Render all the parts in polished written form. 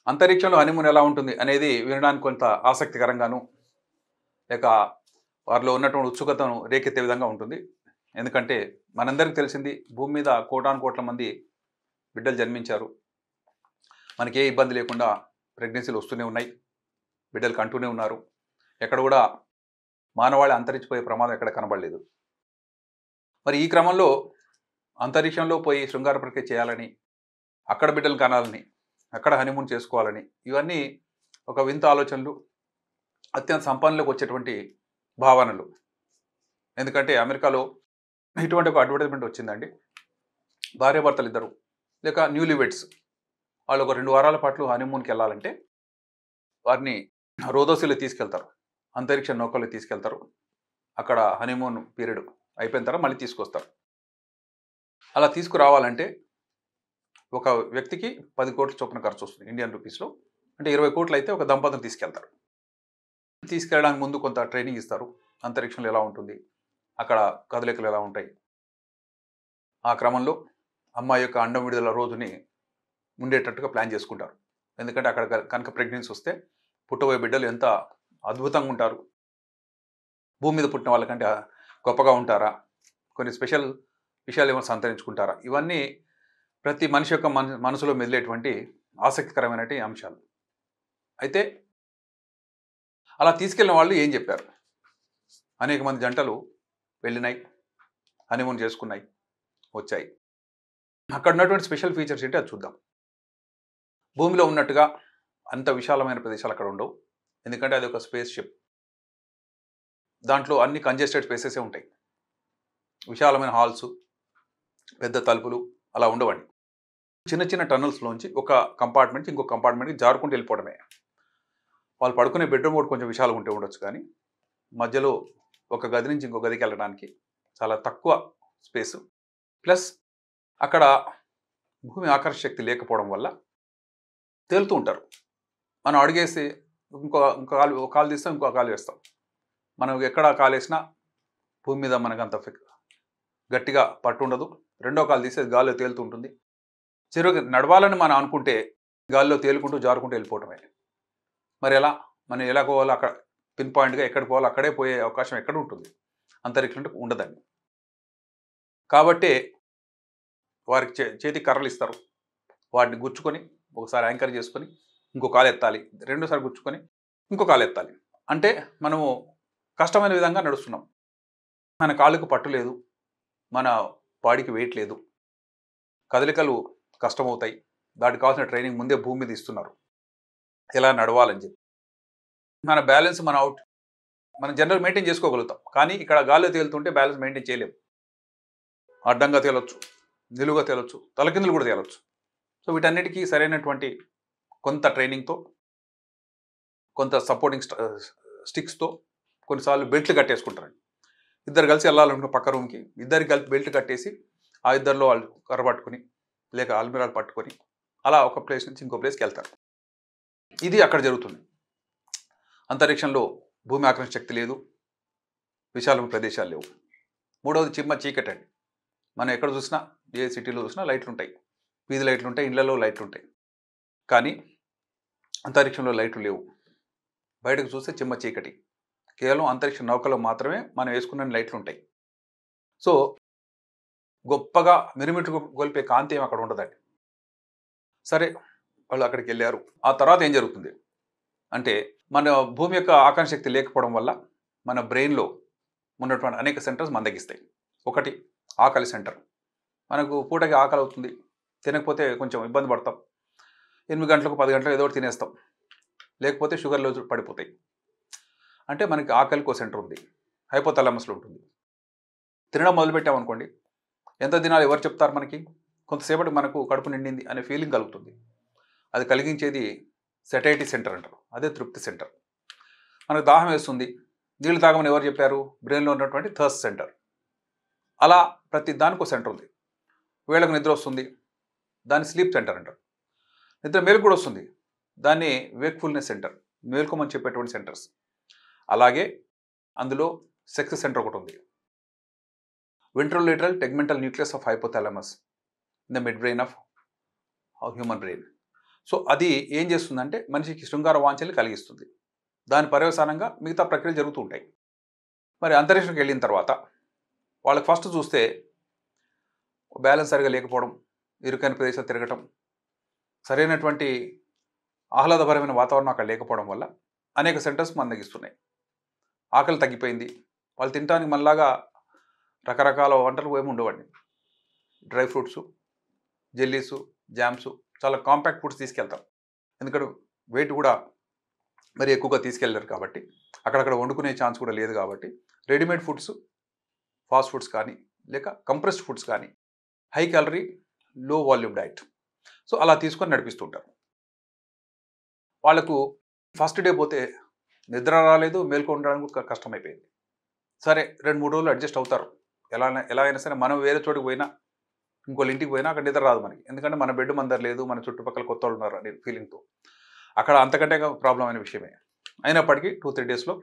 అంతరిక్షంలో హనీమూన్ ఎలా ఉంటుంది అనేది వినడానికి కొంత ఆసక్తికరంగాను, లేక వారిలో ఉన్నటువంటి ఉత్సుకతను రేకెత్తే విధంగా ఉంటుంది. ఎందుకంటే మనందరికీ తెలిసింది భూమి మీద కోటాను కోట్ల మంది బిడ్డలు జన్మించారు. మనకి ఏ ఇబ్బంది లేకుండా ప్రెగ్నెన్సీలు వస్తూనే ఉన్నాయి. బిడ్డలు కంటూనే ఉన్నారు. ఎక్కడ కూడా మానవాళి అంతరించిపోయే ప్రమాదం ఎక్కడ కనబడలేదు. మరి ఈ క్రమంలో అంతరిక్షంలో పోయి శృంగార ప్రక్రియ చేయాలని, అక్కడ బిడ్డలు కనాలని, అక్కడ హనీమూన్ చేసుకోవాలని, ఇవన్నీ ఒక వింత ఆలోచనలు, అత్యంత సంపన్నులకు వచ్చేటువంటి భావనలు. ఎందుకంటే అమెరికాలో ఇటువంటి ఒక అడ్వర్టైజ్మెంట్ వచ్చిందండి. భార్యాభర్తలు ఇద్దరు లేక న్యూలీ వెడ్స్ వాళ్ళు ఒక 2 వారాల పాటు హనీమూన్కి వెళ్ళాలంటే వారిని రోదోసిలో తీసుకెళ్తారు. అంతరిక్ష నౌకలో తీసుకెళ్తారు. అక్కడ హనీమూన్ పీరియడ్ అయిపోయిన తర్వాత మళ్ళీ తీసుకొస్తారు. అలా తీసుకురావాలంటే ఒక వ్యక్తికి 10 కోట్ల చొప్పున ఖర్చు వస్తుంది ఇండియన్ రూపీస్లో. అంటే 20 కోట్లు అయితే ఒక దంపతిని తీసుకెళ్తారు. తీసుకెళ్ళడానికి ముందు కొంత ట్రైనింగ్ ఇస్తారు. అంతరిక్షంలో ఎలా ఉంటుంది, అక్కడ కదలికలు ఎలా ఉంటాయి. ఆ క్రమంలో అమ్మాయి యొక్క అండం విడుదల రోజుని ఉండేటట్టుగా ప్లాన్ చేసుకుంటారు. ఎందుకంటే అక్కడ కనుక ప్రెగ్నెన్సీ వస్తే పుట్టబోయే బిడ్డలు ఎంత అద్భుతంగా ఉంటారు, భూమి మీద పుట్టిన వాళ్ళకంటే గొప్పగా ఉంటారా, కొన్ని స్పెషల్ విషయాలు ఏమైనా సంతరించుకుంటారా, ఇవన్నీ ప్రతి మనిషి యొక్క మనసులో మెదిలేటువంటి ఆసక్తికరమైనటువంటి అంశాలు. అయితే అలా తీసుకెళ్ళిన వాళ్ళు ఏం చెప్పారు? అనేక మంది జంటలు వెళ్ళినాయి, హనీమూన్ చేసుకున్నాయి, వచ్చాయి. అక్కడ ఉన్నటువంటి స్పెషల్ ఫీచర్స్ ఏంటి అది చూద్దాం. భూమిలో ఉన్నట్టుగా అంత విశాలమైన ప్రదేశాలు అక్కడ ఉండవు. ఎందుకంటే అది ఒక స్పేస్ షిప్. దాంట్లో అన్ని కంజెస్టెడ్ స్పేసెసే ఉంటాయి. విశాలమైన హాల్స్, పెద్ద తలుపులు అలా ఉండవండి. చిన్న చిన్న టన్నల్స్లోంచి ఒక కంపార్ట్మెంట్ ఇంకో కంపార్ట్మెంట్కి జారుకుంటూ వెళ్ళిపోవడమే. వాళ్ళు పడుకునే బెడ్రూమ్ కూడా కొంచెం విశాలంగా ఉంటే ఉండొచ్చు, కానీ మధ్యలో ఒక గది నుంచి ఇంకో గదికి వెళ్ళడానికి చాలా తక్కువ స్పేసు. ప్లస్ అక్కడ భూమి ఆకర్షణ శక్తి లేకపోవడం వల్ల తేలుతూ ఉంటారు. మనం అడిగేసి ఇంకో కాలు తీస్తాం, ఇంకో కాలు వేస్తాం. మనం ఎక్కడ కాలు వేసినా భూమి మీద మనకు అంత గట్టిగా పట్టు ఉండదు. రెండో కాలు తీసేది గాల్లో తేలుతూ ఉంటుంది. చివరికి నడవాలని మనం అనుకుంటే గాల్లో తేలుకుంటూ జారుకుంటూ వెళ్ళిపోవటమే. మరి ఎలా మనం ఎలా పోవాలో అక్కడ పిన్ పాయింట్గా ఎక్కడ పోవాలో అక్కడే పోయే అవకాశం ఎక్కడ ఉంటుంది? అంతరిక్షంలో ఉండదండి. కాబట్టి వారికి చేతికి కర్రలు ఇస్తారు. వాటిని గుచ్చుకొని ఒకసారి యాంకర్ చేసుకొని ఇంకో కాలు ఎత్తాలి, రెండోసారి గుచ్చుకొని ఇంకో కాలు ఎత్తాలి. అంటే మనము కష్టమైన విధంగా నడుస్తున్నాం. మన కాళ్ళకు పట్టు లేదు, మన బాడీకి వెయిట్ లేదు, కదలికలు కష్టమవుతాయి. దానికి కావాల్సిన ట్రైనింగ్ ముందే భూమి మీద ఇస్తున్నారు ఎలా నడవాలని చెప్పి. మన బ్యాలెన్స్ మనం జనరల్ మెయింటైన్ చేసుకోగలుగుతాం, కానీ ఇక్కడ గాల్లో తేలుతుంటే బ్యాలెన్స్ మెయింటైన్ చేయలేము. అడ్డంగా తేలొచ్చు, నిలువుగా తేలొచ్చు, తలకిందులు కూడా తేలొచ్చు. సో వీటన్నిటికీ సరైనటువంటి కొంత ట్రైనింగ్తో, కొంత సపోర్టింగ్ స్టిక్స్తో, కొన్నిసార్లు బెల్ట్లు కట్టేసుకుంటారండి. ఇద్దరు కలిసి వెళ్ళాలనుకున్న పక్క రూమ్కి ఇద్దరికి కలిపి బెల్ట్ కట్టేసి ఆ ఇద్దరిలో వాళ్ళు కర్ర పట్టుకొని లేక అల్మిరాలు పట్టుకొని అలా ఒక ప్లేస్ నుంచి ఇంకో ప్లేస్కి వెళ్తారు. ఇది అక్కడ జరుగుతుంది. అంతరిక్షంలో భూమి ఆకర్షణ శక్తి లేదు, విశాలమైన ప్రదేశాలు లేవు. మూడవది చీకటి అండి. మనం ఎక్కడ చూసినా, ఏ సిటీలో చూసినా లైట్లు ఉంటాయి, వీధి లైట్లు ఉంటాయి, ఇళ్లలో లైట్లు ఉంటాయి. కానీ అంతరిక్షంలో లైట్లు లేవు. బయటకు చూస్తే చీకటి. కేవలం అంతరిక్ష నౌకలో మాత్రమే మనం వేసుకున్న లైట్లు ఉంటాయి. సో గొప్పగా మిరుమిట్లు గొలిపే కాంతి ఏమి అక్కడ ఉండదండి. సరే, వాళ్ళు అక్కడికి వెళ్ళారు. ఆ తర్వాత ఏం జరుగుతుంది అంటే, మన భూమి యొక్క ఆకర్షణ శక్తి లేకపోవడం వల్ల మన బ్రెయిన్లో ఉన్నటువంటి అనేక సెంటర్స్ మందగిస్తాయి. ఒకటి ఆకలి సెంటర్. మనకు పూటకి ఆకలి అవుతుంది, తినకపోతే కొంచెం ఇబ్బంది పడతాం. 8 గంటలకు 10 గంటలకు ఏదో ఒకటి తినేస్తాం, లేకపోతే షుగర్ లెవెల్స్ పడిపోతాయి. అంటే మనకి ఆకలికి ఒక సెంటర్ ఉంది, హైపోథాలమస్లో ఉంటుంది. తినడం మొదలుపెట్టామనుకోండి, ఎంత తినాలి ఎవరు చెప్తారు మనకి? కొంతసేపటి మనకు కడుపు నిండింది అనే ఫీలింగ్ కలుగుతుంది. అది కలిగించేది సెటైటీ సెంటర్ అంటారు, అదే తృప్తి సెంటర్. మనకు దాహం వేస్తుంది, నీళ్ళు తాగమని ఎవరు చెప్పారు? బ్రెయిన్లో ఉన్నటువంటి థర్స్ట్ సెంటర్. అలా ప్రతి దానికి ఒక సెంటర్ ఉంది. వేళకు నిద్ర వస్తుంది, దాన్ని స్లీప్ సెంటర్ అంటారు. నిద్ర మేలుకు కూడా వస్తుంది, దాన్ని వేక్ఫుల్నెస్ సెంటర్, మేల్కోమని చెప్పేటువంటి సెంటర్స్. అలాగే అందులో సెక్స్ సెంటర్ ఒకటి ఉంది, ventrolateral tegmental nucleus of hypothalamus in the midbrain of human brain. So అది ఏం చేస్తుందంటే మనిషికి శృంగార వాంఛల్ని కలిగిస్తుంది. దాని పర్యవసానంగా మిగతా ప్రక్రియలు జరుగుతూ ఉంటాయి. మరి అంతరిక్షంకి వెళ్ళిన తర్వాత వాళ్ళకి ఫస్ట్ చూస్తే బ్యాలెన్స్ సరిగా లేకపోవడం, ఇరుకైన ప్రదేశాలు తిరగటం, సరైనటువంటి ఆహ్లాదకరమైన వాతావరణం అక్కడ లేకపోవడం వల్ల అనేక సెంటర్స్ మందగిస్తున్నాయి. ఆకలి తగ్గిపోయింది. వాళ్ళు తినడానికి మనలాగా రకరకాల వంటలు ఏమి ఉండవండి. డ్రై ఫ్రూట్సు, జెల్లీసు, జామ్సు, చాలా కాంపాక్ట్ ఫుడ్స్ తీసుకెళ్తారు. ఎందుకంటే వెయిట్ కూడా మరి ఎక్కువగా తీసుకెళ్ళారు కాబట్టి, అక్కడక్కడ వండుకునే ఛాన్స్ కూడా లేదు కాబట్టి, రెడీమేడ్ ఫుడ్స్, ఫాస్ట్ ఫుడ్స్ కానీ, లేక కంప్రెస్డ్ ఫుడ్స్ కానీ, హై క్యాలరీ, లో వాల్యూమ్ డైట్. సో అలా తీసుకొని నడిపిస్తుంటారు. వాళ్ళకు ఫస్ట్ డే పోతే నిద్ర రాలేదు, మేల్కొ ఉండడానికి కూడా కష్టమైపోయింది. సరే 2-3 రోజులు అడ్జస్ట్ అవుతారు. ఎలా అయినా సరే మనం వేరే చోటుకి పోయినా, ఇంకోళ్ళ ఇంటికి పోయినా అక్కడ నిద్ర రాదు మనకి. ఎందుకంటే మన బెడ్ మందర లేదు, మన చుట్టుపక్కల కొత్త వాళ్ళు ఉన్నారు అనే ఫీలింగ్తో. అక్కడ అంతకంటే ప్రాబ్లం అయిన విషయమే. అయినప్పటికీ 2-3 డేస్లో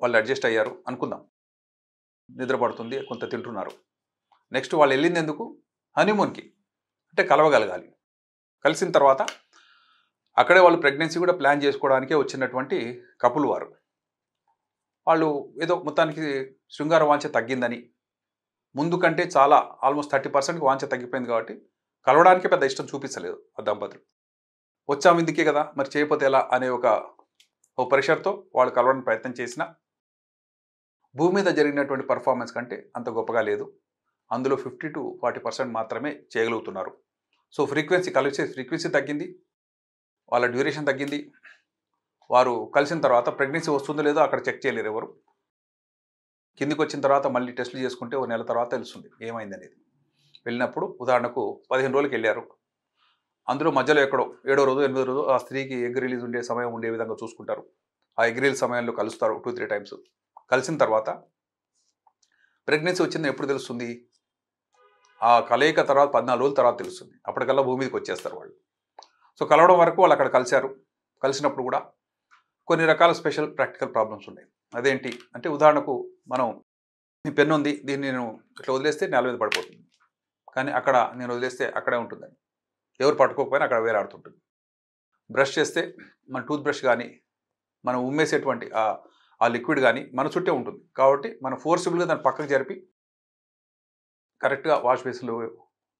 వాళ్ళు అడ్జస్ట్ అయ్యారు అనుకుందాం. నిద్ర పడుతుంది, కొంత తింటున్నారు. నెక్స్ట్ వాళ్ళు వెళ్ళింది ఎందుకు? హనీమూన్కి. అంటే కలవగలగాలి. కలిసిన తర్వాత అక్కడే వాళ్ళు ప్రెగ్నెన్సీ కూడా ప్లాన్ చేసుకోవడానికే వచ్చినటువంటి కపుల్ వారు. వాళ్ళు ఏదో మొత్తానికి శృంగార వాంఛ తగ్గిందని, ముందు కంటే చాలా ఆల్మోస్ట్ 30% వాంఛ తగ్గిపోయింది కాబట్టి కలవడానికే పెద్ద ఇష్టం చూపించలేదు ఆ దంపతులు. వచ్చాము ఇందుకే కదా, మరి చేయకపోతే ఎలా అనే ఓ ప్రెషర్తో వాళ్ళు కలవడానికి ప్రయత్నం చేసినా భూమి మీద జరిగినటువంటి పర్ఫార్మెన్స్ కంటే అంత గొప్పగా లేదు. అందులో 50-40% మాత్రమే చేయగలుగుతున్నారు. సో కలిసే ఫ్రీక్వెన్సీ తగ్గింది, వాళ్ళ డ్యూరేషన్ తగ్గింది. వారు కలిసిన తర్వాత ప్రెగ్నెన్సీ వస్తుందో లేదో అక్కడ చెక్ చేయలేరు ఎవరు. కిందికి వచ్చిన తర్వాత మళ్ళీ టెస్టులు చేసుకుంటే ఓ నెల తర్వాత తెలుస్తుంది ఏమైంది అనేది. వెళ్ళినప్పుడు ఉదాహరణకు 15 రోజులకి వెళ్ళారు. అందులో మధ్యలో ఎక్కడో 7వ రోజు 8వ రోజు ఆ స్త్రీకి ఎగ్ రిలీజ్ ఉండే సమయం ఉండే విధంగా చూసుకుంటారు. ఆ ఎగ్ రిలీజ్ సమయంలో కలుస్తారు 2-3 టైమ్స్. కలిసిన తర్వాత ప్రెగ్నెన్సీ వచ్చిందని ఎప్పుడు తెలుస్తుంది? ఆ కలయిక తర్వాత 14 రోజుల తర్వాత తెలుస్తుంది. అప్పటికల్లా భూమి మీదకి వచ్చేస్తారు వాళ్ళు. సో కలవడం వరకు వాళ్ళు అక్కడ కలిశారు. కలిసినప్పుడు కూడా కొన్ని రకాల స్పెషల్ ప్రాక్టికల్ ప్రాబ్లమ్స్ ఉన్నాయి. అదేంటి అంటే ఉదాహరణకు మనం ఈ పెన్ను ఉంది, దీన్ని నేను ఇట్లా వదిలేస్తే నేల మీద పడిపోతుంది. కానీ అక్కడ నేను వదిలేస్తే అక్కడే ఉంటుందని. ఎవరు పట్టుకోకపోయినా అక్కడ వేలాడుతుంటుంది. బ్రష్ చేస్తే మన టూత్ బ్రష్ కానీ, మనం ఉమ్మేసేటువంటి ఆ లిక్విడ్ కానీ మన చుట్టే ఉంటుంది. కాబట్టి మనం ఫోర్సిబుల్గా దాన్ని పక్కకు జరిపి కరెక్ట్గా వాష్ బేసిన్లో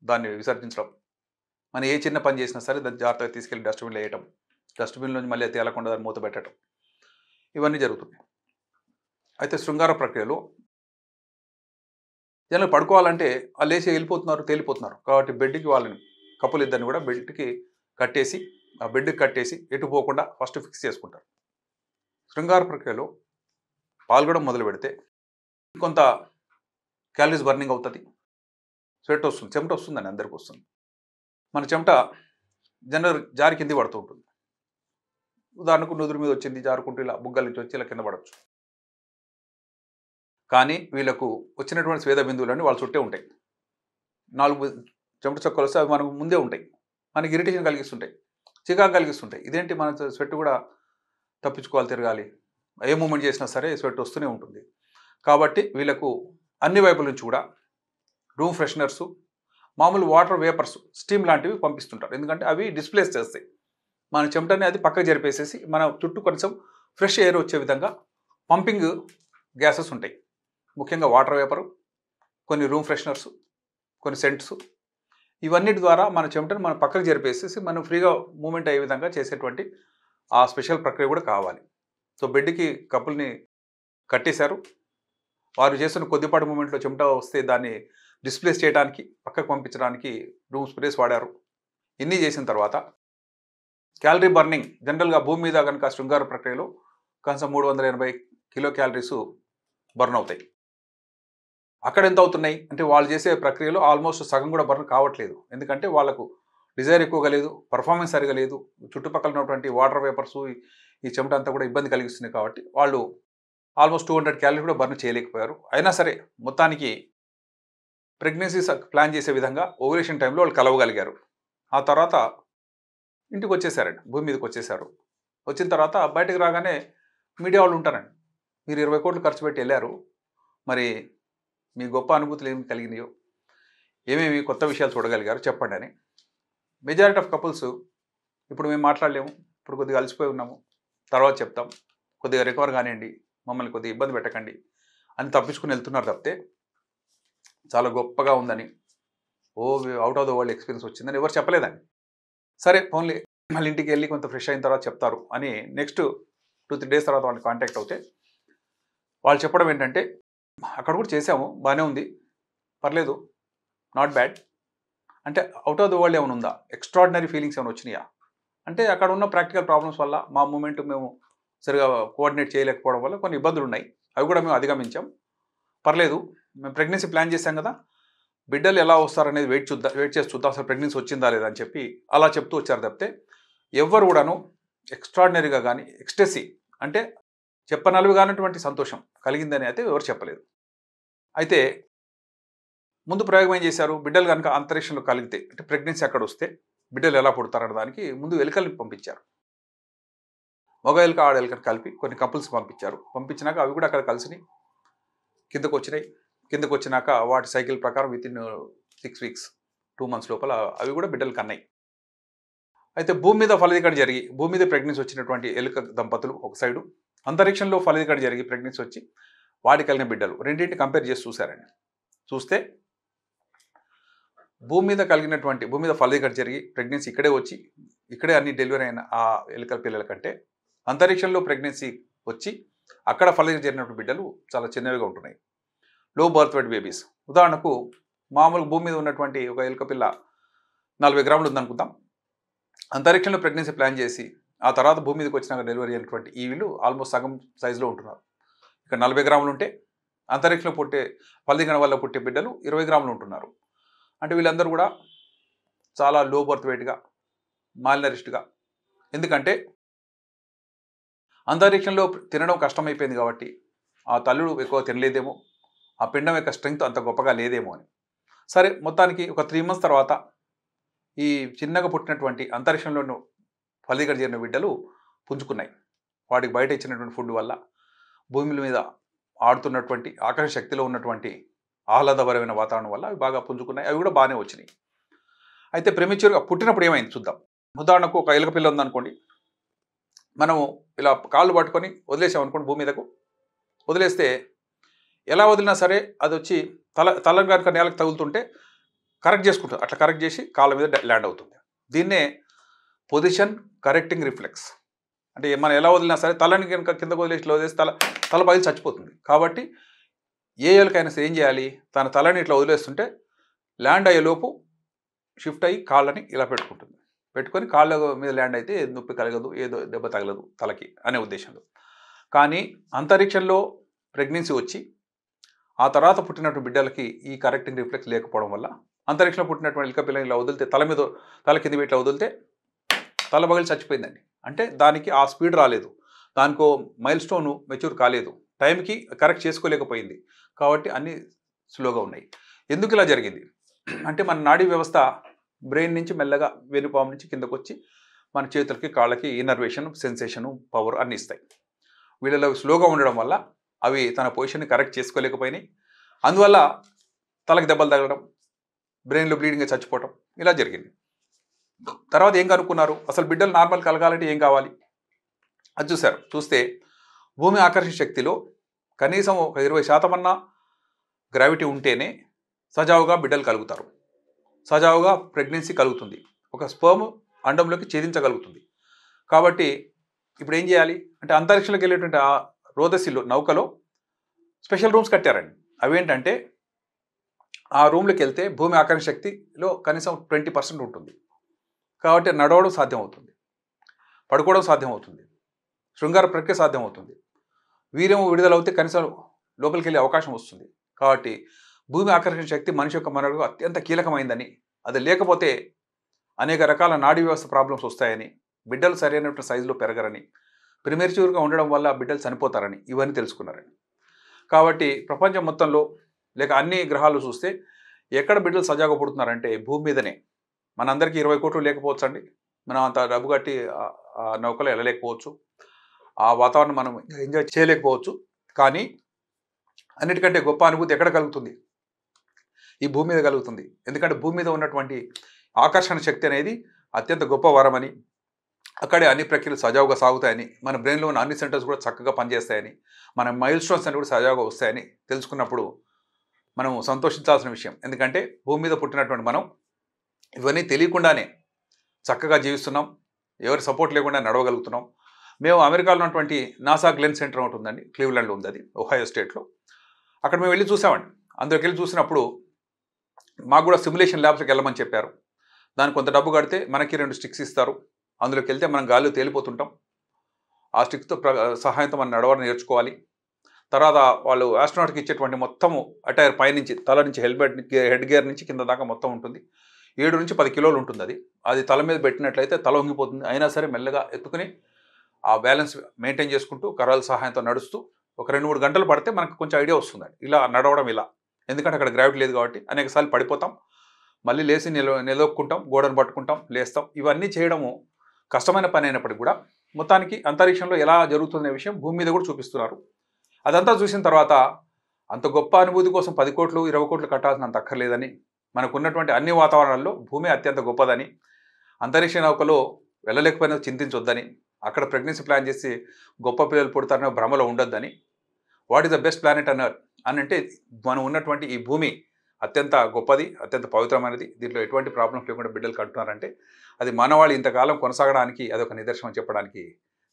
దాన్ని విసర్జించడం, మనం ఏ చిన్న పని చేసినా సరే దాన్ని జాగ్రత్తగా తీసుకెళ్ళి డస్ట్బిన్లో వేయటం, డస్ట్బిన్లోంచి మళ్ళీ తేలకుండా దాన్ని మూత పెట్టడం, ఇవన్నీ జరుగుతున్నాయి. అయితే శృంగార ప్రక్రియలో జనాలు పడుకోవాలంటే ఆ లేచి వెళ్ళిపోతున్నారు, తేలిపోతున్నారు. కాబట్టి బెడ్కి వాళ్ళని కపుల్ ఇద్దరిని కూడా బెడ్కి కట్టేసి, ఆ బెడ్కి కట్టేసి ఎటు పోకుండా ఫస్ట్ ఫిక్స్ చేసుకుంటారు. శృంగార ప్రక్రియలో పాల్గొనడం మొదలు పెడితే కొంత క్యాలరీస్ బర్నింగ్ అవుతుంది, స్వెట్ వస్తుంది, చెమట వస్తుందని అందరికీ వస్తుంది. మన చెమట జనరల్ జారి కింది పడుతూ ఉంటుంది. ఉదాహరణకు నుదురు మీద వచ్చింది జారుకుంటూ ఇలా బుగ్గల నుంచి వచ్చి ఇలా కింద పడవచ్చు. కానీ వీళ్ళకు వచ్చినటువంటి స్వేద బిందువులన్నీ వాళ్ళ చుట్టే ఉంటాయి. 4 చెమట చుక్కలు వస్తే అవి మనకు ముందే ఉంటాయి. మనకి ఇరిటేషన్ కలిగిస్తుంటాయి, చికాకు కలిగిస్తుంటాయి. ఇదేంటి మన స్వెట్ కూడా తప్పించుకోవాలి, తిరగాలి, ఏ మూమెంట్ చేసినా సరే స్వెట్ వస్తూనే ఉంటుంది. కాబట్టి వీళ్ళకు అన్ని వైపుల నుంచి కూడా రూమ్ ఫ్రెషనర్సు, మామూలు వాటర్ వేపర్స్, స్టీమ్ లాంటివి పంపిస్తుంటారు. ఎందుకంటే అవి డిస్ప్లేస్ చేస్తాయి మన చెమటని, అది పక్కకు జరిపేసేసి మన చుట్టూ కొంచెం ఫ్రెష్ ఎయిర్ వచ్చే విధంగా పంపింగ్ గ్యాసెస్ ఉంటాయి. ముఖ్యంగా వాటర్ వేపరు, కొన్ని రూమ్ ఫ్రెషనర్సు, కొన్ని సెంట్స్, ఇవన్నిటి ద్వారా మన చెమటను మనం పక్కకు జరిపేసేసి మనం ఫ్రీగా మూమెంట్ అయ్యే విధంగా చేసేటువంటి ఆ స్పెషల్ ప్రక్రియ కూడా కావాలి. సో బెడ్కి కపుల్ని కట్టేశారు. వారు చేస్తున్న కొద్దిపాటి మూమెంట్లో చెమట వస్తే దాన్ని డిస్ప్లేస్ చేయడానికి, పక్కకు పంపించడానికి రూమ్ స్ప్రేస్ వాడారు. ఇన్ని చేసిన తర్వాత క్యాలరీ బర్నింగ్, జనరల్గా భూమి మీద కనుక శృంగార ప్రక్రియలో కనీసం 380 కిలో క్యాలరీస్ బర్న్ అవుతాయి. అక్కడ ఎంత అవుతున్నాయి అంటే వాళ్ళు చేసే ప్రక్రియలో ఆల్మోస్ట్ సగం కూడా బర్న్ కావట్లేదు. ఎందుకంటే వాళ్ళకు డిజైర్ ఎక్కువగా లేదు, పర్ఫార్మెన్స్ సరిగా లేదు, చుట్టుపక్కల ఉన్నటువంటి వాటర్ వేపర్స్ ఈ చెమట అంతా కూడా ఇబ్బంది కలిగిస్తుంది. కాబట్టి వాళ్ళు ఆల్మోస్ట్ 200 క్యాలరీ కూడా బర్న్ చేయలేకపోయారు. అయినా సరే మొత్తానికి ప్రెగ్నెన్సీ ప్లాన్ చేసే విధంగా ఓవులేషన్ టైంలో వాళ్ళు కలవగలిగారు. ఆ తర్వాత ఇంటికి వచ్చేసారండి, భూమి మీదకి వచ్చేసారు. వచ్చిన తర్వాత బయటకు రాగానే మీడియా వాళ్ళు ఉంటారండి, మీరు 20 కోట్లు ఖర్చు పెట్టి వెళ్ళారు, మరి మీ గొప్ప అనుభూతులు ఏమి కలిగినాయో, ఏమేమి కొత్త విషయాలు చూడగలిగారు చెప్పండి అని. మెజారిటీ ఆఫ్ కపుల్స్ ఇప్పుడు మేము మాట్లాడలేము, ఇప్పుడు కొద్దిగా అలసిపోయి ఉన్నాము, తర్వాత చెప్తాం, కొద్దిగా రికవర్ కానివ్వండి, మమ్మల్ని కొద్దిగా ఇబ్బంది పెట్టకండి అని తప్పించుకుని వెళ్తున్నారు తప్పితే చాలా గొప్పగా ఉందని, out of the world experience వచ్చిందని ఎవరు చెప్పలేదండి. సరే ఓన్లీ మళ్ళీ ఇంటికి వెళ్ళి కొంత ఫ్రెష్ అయిన తర్వాత చెప్తారు అని నెక్స్ట్ 2-3 డేస్ తర్వాత వాళ్ళని కాంటాక్ట్ అవుతే వాళ్ళు చెప్పడం ఏంటంటే, అక్కడ కూడా చేసాము, బాగానే ఉంది, పర్లేదు, నాట్ బ్యాడ్. అంటే అవుట్ ఆఫ్ ద వరల్డ్ ఏమైనా ఉందా, ఎక్స్ట్రాడినరీ ఫీలింగ్స్ ఏమైనా వచ్చినాయా అంటే, అక్కడ ఉన్న ప్రాక్టికల్ ప్రాబ్లమ్స్ వల్ల మా మూమెంట్ మేము సరిగా కోఆర్డినేట్ చేయలేకపోవడం వల్ల కొన్ని ఇబ్బందులు ఉన్నాయి, అవి కూడా మేము అధిగమించాం, పర్లేదు, మేము ప్రెగ్నెన్సీ ప్లాన్ చేశాం కదా, బిడ్డలు ఎలా వస్తారనేది వెయిట్ చేసి చూద్దాం, అసలు ప్రెగ్నెన్సీ వచ్చిందా లేదా అని చెప్పి అలా చెప్తూ వచ్చారు తప్పితే ఎవ్వరు కూడాను ఎక్స్ట్రాడినరీగా కానీ ఎక్స్టెసీ అంటే చెప్పనలవి కానటువంటి సంతోషం కలిగిందని అయితే ఎవరు చెప్పలేదు. అయితే ముందు ప్రయోగం ఏం చేశారు, బిడ్డలు కనుక అంతరిక్షంలో కలిగితే అంటే ప్రెగ్నెన్సీ అక్కడ వస్తే బిడ్డలు ఎలా పుడతారన్న దానికి ముందు ఎలుకల్ని పంపించారు, మగ ఎలుక ఆడ ఎలుకని కలిపి కొన్ని కపుల్స్ పంపించారు. పంపించినాక అవి కూడా అక్కడ కలిసి కిందకు వచ్చినాక వాటి సైకిల్ ప్రకారం వితిన్ 6 వీక్స్ 2 months లోపల అవి కూడా బిడ్డలు కన్నాయి. అయితే భూమి మీద ఫలదీకరణ జరిగి భూమి మీద ప్రెగ్నెన్సీ వచ్చినటువంటి ఎలుక దంపతులు ఒక సైడు, అంతరిక్షంలో ఫలదీకరణ జరిగి ప్రెగ్నెన్సీ వచ్చి వాటి కలిగిన బిడ్డలు రెండింటిని కంపేర్ చేసి చూశారండి. చూస్తే భూమి మీద ఫలదీకరణ జరిగి ప్రెగ్నెన్సీ ఇక్కడే వచ్చి ఇక్కడే అన్ని డెలివరీ అయిన ఆ ఎలుకల పిల్లల కంటే అంతరిక్షంలో ప్రెగ్నెన్సీ వచ్చి అక్కడ ఫలదీకరణ జరిగినటువంటి బిడ్డలు చాలా చిన్నవిగా ఉంటున్నాయి, లో బర్త్ వెయిట్ బేబీస్. ఉదాహరణకు మామూలుగా భూమి మీద ఉన్నటువంటి ఒక ఎలుక పిల్ల 40 గ్రాములు ఉందనుకుందాం, అంతరిక్షంలో ప్రెగ్నెన్సీ ప్లాన్ చేసి ఆ తర్వాత భూమి మీదకి వచ్చినాక డెలివరీ అయినటువంటి ఈ వీళ్ళు ఆల్మోస్ట్ సగం సైజులో ఉంటున్నారు. ఇక్కడ 40 గ్రాములు ఉంటే అంతరిక్షంలో ఫలదీకరణ వల్ల పుట్టే బిడ్డలు 20 గ్రాములు ఉంటున్నారు. అంటే వీళ్ళందరూ కూడా చాలా లో బర్త్ వెయిట్గా, మాల్నరిష్డ్గా, ఎందుకంటే అంతరిక్షంలో తినడం కష్టమైపోయింది కాబట్టి ఆ తల్లుడు ఎక్కువ తినలేదేమో, ఆ పిండం యొక్క స్ట్రెంగ్త్ అంత గొప్పగా లేదేమో అని. సరే మొత్తానికి ఒక 3 months తర్వాత ఈ చిన్నగా పుట్టినటువంటి అంతరిక్షంలో ఫలదీకరణ చేరిన బిడ్డలు పుంజుకున్నాయి. వాటికి బయట ఇచ్చినటువంటి ఫుడ్ వల్ల భూమి మీద ఆడుతున్నటువంటి ఆకర్షణ శక్తిలో ఉన్నటువంటి ఆహ్లాదపరమైన వాతావరణం వల్ల అవి బాగా పుంజుకున్నాయి, అవి కూడా బాగానే వచ్చినాయి. అయితే ప్రెమిచ్యూర్గా పుట్టినప్పుడు ఏమైంది చూద్దాం. ఉదాహరణకు ఒక ఎలుక పిల్ల ఉందనుకోండి, మనము ఇలా కాళ్ళు పట్టుకొని వదిలేసామనుకోండి, భూమి మీదకు వదిలేస్తే ఎలా వదిలినా సరే అది వచ్చి తల కనుక నేలకు తగులుతుంటే కరెక్ట్ చేసుకుంటుంది, అట్లా కరెక్ట్ చేసి కాళ్ళ మీద ల్యాండ్ అవుతుంది. దీన్నే పొజిషన్ కరెక్టింగ్ రిఫ్లెక్స్ అంటే, మనం ఎలా వదిలినా సరే తలని కనుక కిందకు వదిలేసి తల పగిలి చచ్చిపోతుంది. కాబట్టి ఏ ఎలుకైనా సరే ఏం చేయాలి, తన తలని ఇట్లా వదిలేస్తుంటే ల్యాండ్ అయ్యేలోపు షిఫ్ట్ అయ్యి కాళ్ళని ఇలా పెట్టుకొని కాళ్ళ మీద ల్యాండ్ అయితే నొప్పి కలగదు, ఏదో దెబ్బ తగలదు తలకి అనే ఉద్దేశంలో. కానీ అంతరిక్షంలో ప్రెగ్నెన్సీ వచ్చి ఆ తర్వాత పుట్టినటువంటి బిడ్డలకి ఈ కరెక్టింగ్ రిఫ్లెక్స్ లేకపోవడం వల్ల అంతరిక్షంలో పుట్టినటువంటి ఎలుక పిల్లని ఇలా వదిలితే తల కింద ఇట్లా వదిలితే తల పగిలి చచ్చిపోయిందండి. అంటే దానికి ఆ స్పీడ్ రాలేదు, దానికో మైల్ స్టోన్ మెచ్యూర్ కాలేదు, టైంకి కరెక్ట్ చేసుకోలేకపోయింది, కాబట్టి అన్నీ స్లోగా ఉన్నాయి. ఎందుకు ఇలా జరిగింది అంటే, మన నాడీ వ్యవస్థ బ్రెయిన్ నుంచి మెల్లగా వెనుపాము నుంచి కిందకు వచ్చి మన చేతులకి కాళ్ళకి ఇన్నర్వేషన్, సెన్సేషను, పవర్ అన్నీ ఇస్తాయి. వీళ్ళలో స్లోగా ఉండడం వల్ల అవి తన పొజిషన్ని కరెక్ట్ చేసుకోలేకపోయినాయి. అందువల్ల తలకి దెబ్బలు తగలడం, బ్రెయిన్లో బ్లీడింగ్గా చచ్చిపోవటం ఇలా జరిగింది. తర్వాత ఏం కనుక్కున్నారు, అసలు బిడ్డలు నార్మల్ కలగాలంటే ఏం కావాలి అది చూశారు. చూస్తే భూమి ఆకర్షణ శక్తిలో కనీసం ఒక 20% అన్నా గ్రావిటీ ఉంటేనే సజావుగా బిడ్డలు కలుగుతారు, సజావుగా ప్రెగ్నెన్సీ కలుగుతుంది, ఒక స్పర్మ్ అండంలోకి ఛేదించగలుగుతుంది. కాబట్టి ఇప్పుడు ఏం చేయాలి అంటే, అంతరిక్షంలోకి వెళ్ళేటువంటి ఆ రోదసిలో నౌకలో స్పెషల్ రూమ్స్ కట్టారండి. అవేంటంటే, ఆ రూమ్లోకి వెళ్తే భూమి ఆకర్షణ శక్తిలో కనీసం 20% ఉంటుంది. కాబట్టి నడవడం సాధ్యమవుతుంది, పడుకోవడం సాధ్యమవుతుంది, శృంగార ప్రక్రియ సాధ్యమవుతుంది, వీర్యం విడుదలవుతే కనీసం లోపలికి వెళ్ళే అవకాశం వస్తుంది. కాబట్టి భూమి ఆకర్షణ శక్తి మనిషి యొక్క మనుగడకు అత్యంత కీలకమైందని, అది లేకపోతే అనేక రకాల నాడీ వ్యవస్థ ప్రాబ్లమ్స్ వస్తాయని, బిడ్డలు సరైనటువంటి సైజులో పెరగరని, ప్రిమేచ్యూర్గా ఉండడం వల్ల బిడ్డలు చనిపోతారని ఇవన్నీ తెలుసుకున్నారండి. కాబట్టి ప్రపంచం మొత్తంలో లేక అన్ని గ్రహాలు చూస్తే ఎక్కడ బిడ్డలు సజావుగా పుడుతున్నారంటే భూమి మీదనే. మనందరికీ 20 కోట్లు లేకపోవచ్చు అండి, మనం అంత డబ్బు కట్టి ఆ నౌకలో వెళ్ళలేకపోవచ్చు, ఆ వాతావరణం మనం ఎంజాయ్ చేయలేకపోవచ్చు. కానీ అన్నిటికంటే గొప్ప అనుభూతి ఎక్కడ కలుగుతుంది, ఈ భూమి మీద కలుగుతుంది. ఎందుకంటే భూమి మీద ఉన్నటువంటి ఆకర్షణ శక్తి అనేది అత్యంత గొప్ప వరమని, అక్కడే అన్ని ప్రక్రియలు సజావుగా సాగుతాయని, మన బ్రెయిన్లో ఉన్న అన్ని సెంటర్స్ కూడా చక్కగా పనిచేస్తాయని, మన మైల్ స్టోన్స్ అన్ని కూడా సజావుగా వస్తాయని తెలుసుకున్నప్పుడు మనం సంతోషించాల్సిన విషయం. ఎందుకంటే భూమి మీద పుట్టినటువంటి మనం ఇవన్నీ తెలియకుండానే చక్కగా జీవిస్తున్నాం. ఎవరి సపోర్ట్ లేకుండా నడవగలుగుతున్నాం. మేము అమెరికాలో ఉన్నటువంటి నాసా గ్లెన్ సెంటర్ ఒకటి ఉందండి. క్లీవ్‌లాండ్‌లో ఉంది అది. ఒహాయో స్టేట్‌లో. అక్కడ మేము వెళ్లి చూసామండి. అందులోకెళ్ళి చూసినప్పుడు మాకు కూడా సిమ్యులేషన్ ల్యాబ్స్‌కి వెళ్ళమని చెప్పారు. దానికి కొంత డబ్బు కడితే మనకి 2 స్టిక్స్ ఇస్తారు. అందులోకి వెళ్తే మనం గాలిలో తేలిపోతుంటాం. ఆ స్టిక్స్‌తో సహాయంతో మనం నడవడం నేర్చుకోవాలి. తర్వాత వాళ్ళు ఆస్ట్రోనాట్‌కి ఇచ్చేటువంటి మొత్తము అటైర్ పైనుంచి తల నుంచి హెడ్ గేర్ నుంచి కింద దాకా మొత్తం ఉంటుంది. 7-10 కిలోలు ఉంటుంది అది. అది తల మీద పెట్టినట్లయితే తల వంగిపోతుంది. అయినా సరే మెల్లగా ఎత్తుకుని ఆ బ్యాలెన్స్ మెయింటైన్ చేసుకుంటూ కర్రల సహాయంతో నడుస్తూ ఒక 2-3 గంటలు పడితే మనకు కొంచెం ఐడియా వస్తుందండి. ఇలా నడవడం ఇలా. ఎందుకంటే అక్కడ గ్రావిటీ లేదు కాబట్టి అనేక సార్లు పడిపోతాం. మళ్ళీ లేసి నిలదొక్కుంటాం, గోడను పట్టుకుంటాం, లేస్తాం. ఇవన్నీ చేయడము కష్టమైన పని అయినప్పటికీ కూడా మొత్తానికి అంతరిక్షంలో ఎలా జరుగుతుందనే విషయం భూమి మీద కూడా చూపిస్తున్నారు. అదంతా చూసిన తర్వాత అంత గొప్ప అనుభూతి కోసం 10 కోట్లు, 20 కోట్లు కట్టాల్సినంత అక్కర్లేదని, మనకున్నటువంటి అన్ని వాతావరణాల్లో భూమి అత్యంత గొప్పదని, అంతరిక్ష నౌకలో వెళ్ళలేకపోయినా చింతించొద్దని, అక్కడ ప్రెగ్నెన్సీ ప్లాన్ చేసి గొప్ప పిల్లలు పుడతారనే భ్రమలో ఉండొద్దని, what is the best planet on earth అని అంటే మనం ఉన్నటువంటి ఈ భూమి అత్యంత గొప్పది, అత్యంత పవిత్రమైనది. దీంట్లో ఎటువంటి ప్రాబ్లమ్స్ లేకుండా బిడ్డలు కంటున్నారంటే అది మానవాళి ఇంతకాలం కొనసాగడానికి అదొక నిదర్శనం చెప్పడానికి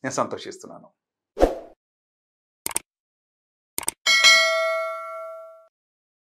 నేను సంతోషిస్తున్నాను.